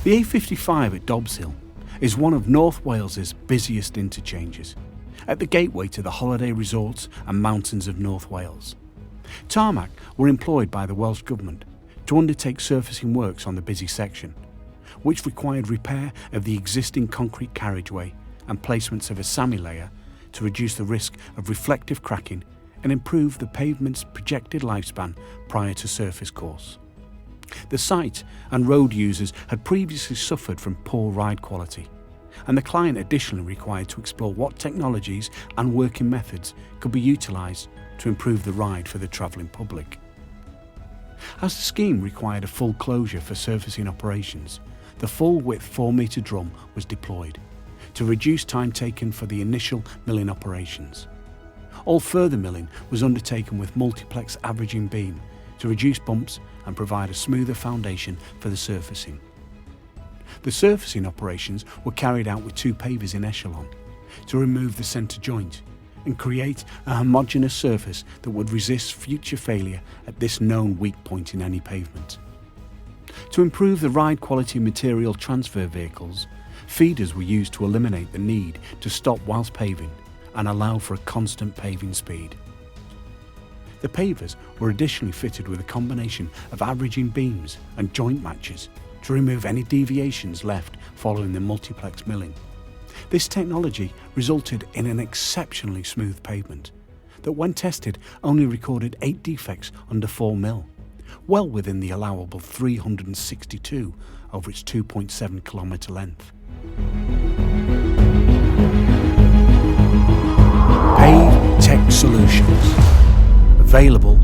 The A55 at Dobshill is one of North Wales's busiest interchanges, at the gateway to the holiday resorts and mountains of North Wales. Tarmac were employed by the Welsh Government to undertake surfacing works on the busy section, which required repair of the existing concrete carriageway and placements of a sami layer to reduce the risk of reflective cracking and improve the pavement's projected lifespan prior to surface course. The site and road users had previously suffered from poor ride quality, and the client additionally required to explore what technologies and working methods could be utilised to improve the ride for the travelling public. As the scheme required a full closure for surfacing operations, the full-width 4-metre drum was deployed to reduce time taken for the initial milling operations. All further milling was undertaken with multi-plex averaging beam to reduce bumps and provide a smoother foundation for the surfacing. The surfacing operations were carried out with 2 pavers in echelon to remove the centre joint and create a homogeneous surface that would resist future failure at this known weak point in any pavement. To improve the ride quality of material transfer vehicles, feeders were used to eliminate the need to stop whilst paving and allow for a constant paving speed. The pavers were additionally fitted with a combination of averaging beams and joint matches to remove any deviations left following the multiplex milling. This technology resulted in an exceptionally smooth pavement that, when tested, only recorded 8 defects under 4 mil, well within the allowable 362 over its 2.7 kilometre length. PAVE Tech Solutions, available